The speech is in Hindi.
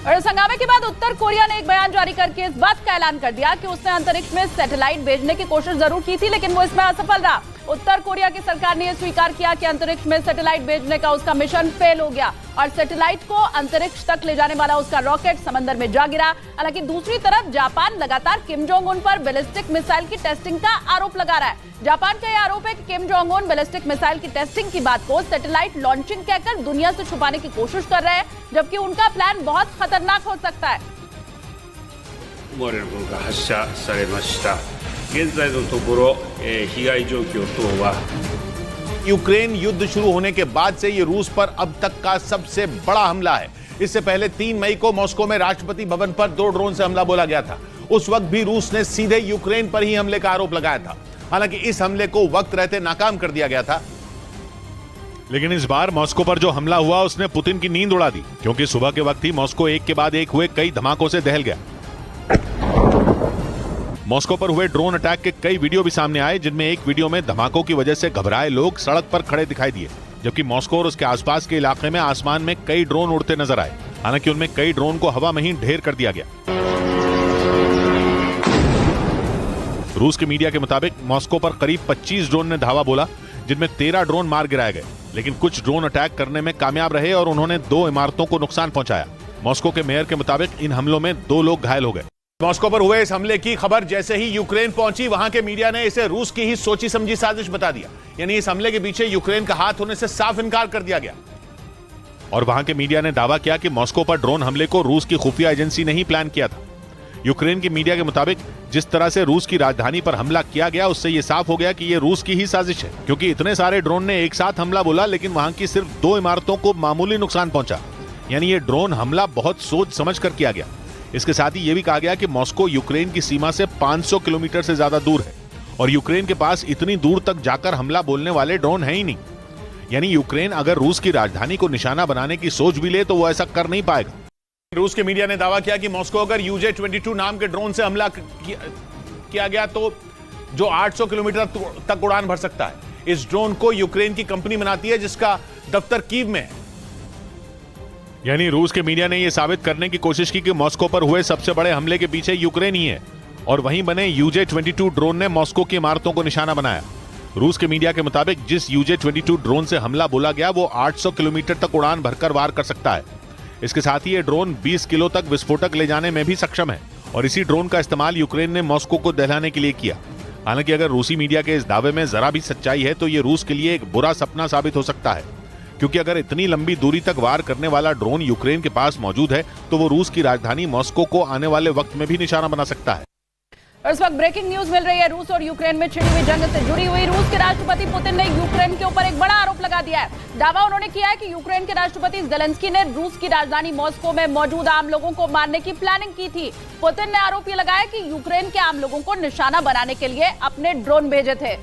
और इस हंगामे के बाद उत्तर कोरिया ने एक बयान जारी करके इस बात का ऐलान कर दिया कि उसने अंतरिक्ष में सैटेलाइट भेजने की कोशिश जरूर की थी, लेकिन वो इसमें असफल रहा। उत्तर कोरिया की सरकार ने यह स्वीकार किया कि अंतरिक्ष में सैटेलाइट भेजने का उसका मिशन फेल हो गया और सैटेलाइट को अंतरिक्ष तक ले जाने वाला उसका रॉकेट समंदर में जा गिरा। हालांकि दूसरी तरफ जापान लगातार किम जोंग उन पर बैलिस्टिक मिसाइल की टेस्टिंग का आरोप लगा रहा है। जापान का यह आरोप है कि Kim Jong Un ballistic missile की टेस्टिंग की बात को सैटेलाइट लॉन्चिंग कहकर दुनिया से छुपाने की कोशिश कर रहे हैं, जबकि उनका प्लान बहुत खतरनाक हो सकता है। 現在のところ、被害状況等は यूक्रेन युद्ध शुरू होने के बाद से ये रूस पर अब तक का सबसे बड़ा हमला है। इससे पहले 3 मई को मॉस्को में राष्ट्रपति भवन पर 2 ड्रोन से हमला बोला गया था। उस वक्त भी रूस ने सीधे यूक्रेन पर ही हमले का आरोप लगाया था। हालांकि इस हमले को वक्त रहते नाकाम कर दिया गया था, लेकिन इस बार मॉस्को पर जो हमला हुआ उसने पुतिन की नींद उड़ा दी, क्योंकि सुबह के वक्त ही मॉस्को एक के बाद एक हुए कई धमाकों से दहल गया। मॉस्को पर हुए ड्रोन अटैक के कई वीडियो भी सामने आए, जिनमें एक वीडियो में धमाकों की वजह से घबराए लोग सड़क पर खड़े दिखाई दिए, जबकि मॉस्को और उसके आसपास के इलाके में आसमान में कई ड्रोन उड़ते नजर आए। हालांकि उनमें कई ड्रोन को हवा में ही ढेर कर दिया गया। रूस के मीडिया के मुताबिक मॉस्को पर करीब 25 ड्रोन ने धावा बोला, जिनमें 13 ड्रोन मार गिराए गए, लेकिन कुछ ड्रोन अटैक करने में कामयाब रहे और उन्होंने 2 इमारतों को नुकसान पहुंचाया। मॉस्को के मेयर के मुताबिक इन हमलों में 2 लोग घायल हो गए। मॉस्को पर हुए इस हमले की खबर जैसे ही यूक्रेन पहुंची, वहां के मीडिया ने इसे रूस की ही सोची समझी साजिश बता दिया। यानी इस हमले के पीछे यूक्रेन का हाथ होने से साफ इनकार कर दिया गया। और वहां के मीडिया ने दावा किया कि मॉस्को पर ड्रोन हमले को रूस की खुफिया एजेंसी ने ही प्लान किया था। यूक्रेन की मीडिया के मुताबिक जिस तरह से रूस की राजधानी पर हमला किया गया, उससे यह साफ हो गया कि यह रूस की ही साजिश है, क्योंकि इतने सारे ड्रोन ने एक साथ हमला बोला, लेकिन वहां की सिर्फ 2 इमारतों को मामूली नुकसान पहुंचा। यानी ये ड्रोन हमला बहुत सोच समझ कर किया गया। इसके साथ ही यह भी कहा गया कि मॉस्को यूक्रेन की सीमा से 500 किलोमीटर से ज्यादा दूर है और यूक्रेन के पास इतनी दूर तक जाकर हमला बोलने वाले ड्रोन हैं ही नहीं। यानी यूक्रेन अगर रूस की राजधानी को निशाना बनाने की सोच भी ले तो वो ऐसा कर नहीं पाएगा। रूस के मीडिया ने दावा किया कि मॉस्को अगर UJ-22 नाम के ड्रोन से हमला किया गया तो जो 800 किलोमीटर तक उड़ान भर सकता है। इस ड्रोन को यूक्रेन की कंपनी बनाती है, जिसका दफ्तर कीव में है। यानी रूस के मीडिया ने यह साबित करने की कोशिश की कि मॉस्को पर हुए सबसे बड़े हमले के पीछे यूक्रेन ही है और वहीं बने UJ-22 ड्रोन ने मॉस्को की इमारतों को निशाना बनाया। रूस के मीडिया के मुताबिक जिस UJ-22 ड्रोन से हमला बोला गया वो 800 किलोमीटर तक उड़ान भरकर वार कर सकता है। इसके साथ ही ये ड्रोन 20 किलो तक विस्फोटक ले जाने में भी सक्षम है और इसी ड्रोन का इस्तेमाल यूक्रेन ने मॉस्को को दहलाने के लिए किया। हालांकि अगर रूसी मीडिया के इस दावे में जरा भी सच्चाई है तो ये रूस के लिए एक बुरा सपना साबित हो सकता है, क्योंकि अगर इतनी लंबी दूरी तक वार करने वाला ड्रोन यूक्रेन के पास मौजूद है तो वो रूस की राजधानी मॉस्को को आने वाले वक्त में भी निशाना बना सकता है। और इस वक्त ब्रेकिंग न्यूज मिल रही है रूस और यूक्रेन में छिड़ी हुई जंग से जुड़ी हुई। रूस के राष्ट्रपति पुतिन ने यूक्रेन के ऊपर एक बड़ा आरोप लगा दिया है। दावा उन्होंने किया है कि यूक्रेन के राष्ट्रपति ज़ेलेंस्की ने रूस की राजधानी मॉस्को में मौजूद आम लोगों को मारने की प्लानिंग की थी। पुतिन ने आरोप ये लगाया कि यूक्रेन के आम लोगों को निशाना बनाने के लिए अपने ड्रोन भेजे थे।